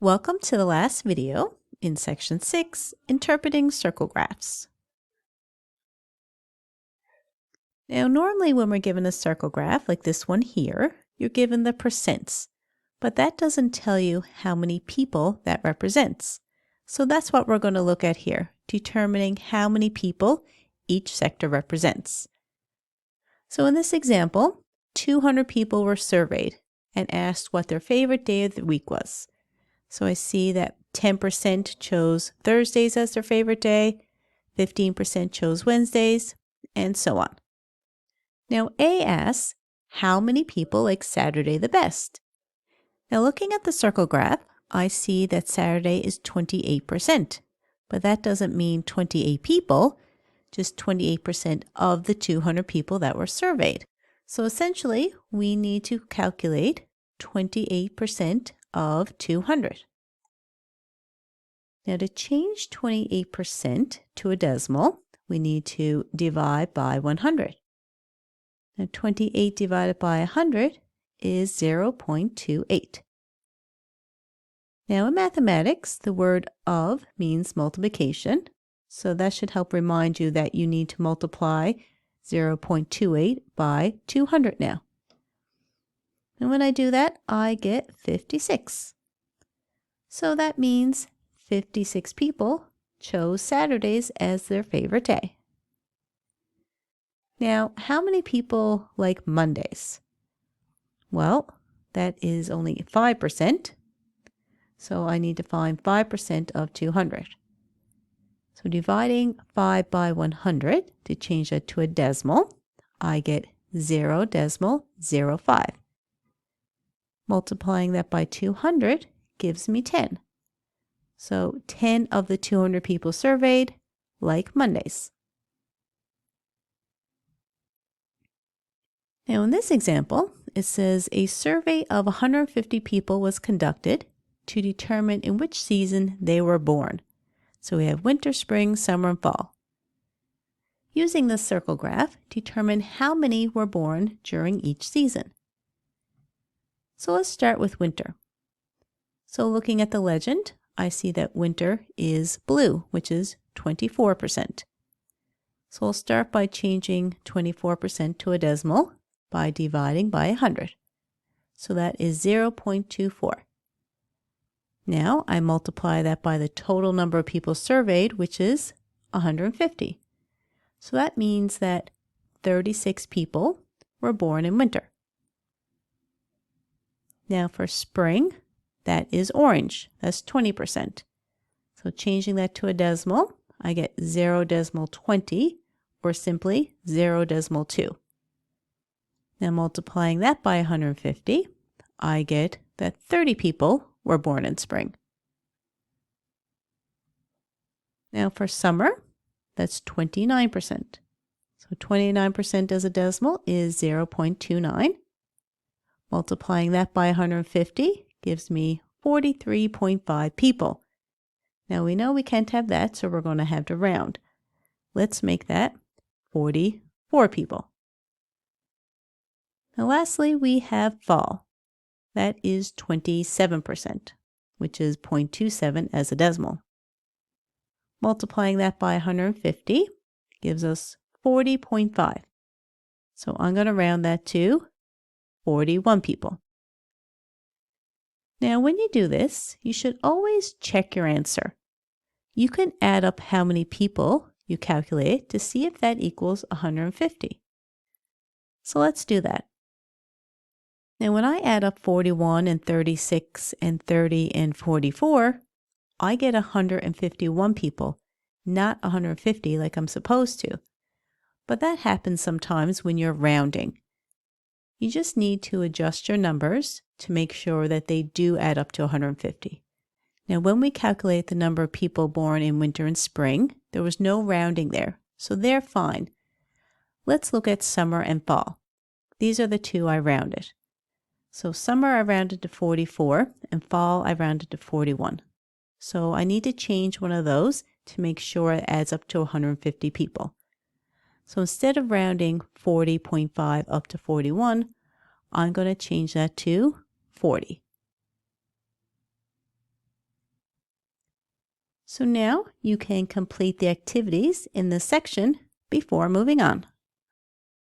Welcome to the last video in Section 6, Interpreting Circle Graphs. Now, normally when we're given a circle graph like this one here, you're given the percents, but that doesn't tell you how many people that represents. So that's what we're going to look at here, determining how many people each sector represents. So in this example, 200 people were surveyed and asked what their favorite day of the week was. So I see that 10% chose Thursdays as their favorite day, 15% chose Wednesdays, and so on. Now A asks, how many people like Saturday the best? Now looking at the circle graph, I see that Saturday is 28%, but that doesn't mean 28 people, just 28% of the 200 people that were surveyed. So essentially, we need to calculate 28% of 200. Now to change 28% to a decimal, we need to divide by 100. Now 28 divided by 100 is 0.28. Now in mathematics, the word of means multiplication, so that should help remind you that you need to multiply 0.28 by 200 now. And when I do that, I get 56. So that means 56 people chose Saturdays as their favorite day. Now, how many people like Mondays? Well, that is only 5%. So I need to find 5% of 200. So dividing 5 by 100 to change that to a decimal, I get 0.05. Multiplying that by 200 gives me 10. So 10 of the 200 people surveyed like Mondays. Now in this example, it says a survey of 150 people was conducted to determine in which season they were born. So we have winter, spring, summer, and fall. Using the circle graph, determine how many were born during each season. So let's start with winter. So looking at the legend, I see that winter is blue, which is 24%. So I'll start by changing 24% to a decimal by dividing by 100. So that is 0.24. Now I multiply that by the total number of people surveyed, which is 150. So that means that 36 people were born in winter. Now for spring, that is orange. That's 20%. So changing that to a decimal, I get 0.20 or simply 0.2. Now multiplying that by 150, I get that 30 people were born in spring. Now for summer, that's 29%. So 29% as a decimal is 0.29. Multiplying that by 150 gives me 43.5 people. Now we know we can't have that, so we're going to have to round. Let's make that 44 people. Now lastly, we have fall. That is 27%, which is 0.27 as a decimal. Multiplying that by 150 gives us 40.5. So I'm going to round that to 41 people. Now, when you do this, you should always check your answer. You can add up how many people you calculate to see if that equals 150. So let's do that. Now, when I add up 41 and 36 and 30 and 44, I get 151 people, not 150 like I'm supposed to. But that happens sometimes when you're rounding. You just need to adjust your numbers to make sure that they do add up to 150. Now, when we calculate the number of people born in winter and spring, there was no rounding there, so they're fine. Let's look at summer and fall. These are the two I rounded. So summer I rounded to 44, and fall I rounded to 41. So I need to change one of those to make sure it adds up to 150 people. So instead of rounding 40.5 up to 41, I'm going to change that to 40. So now you can complete the activities in this section before moving on.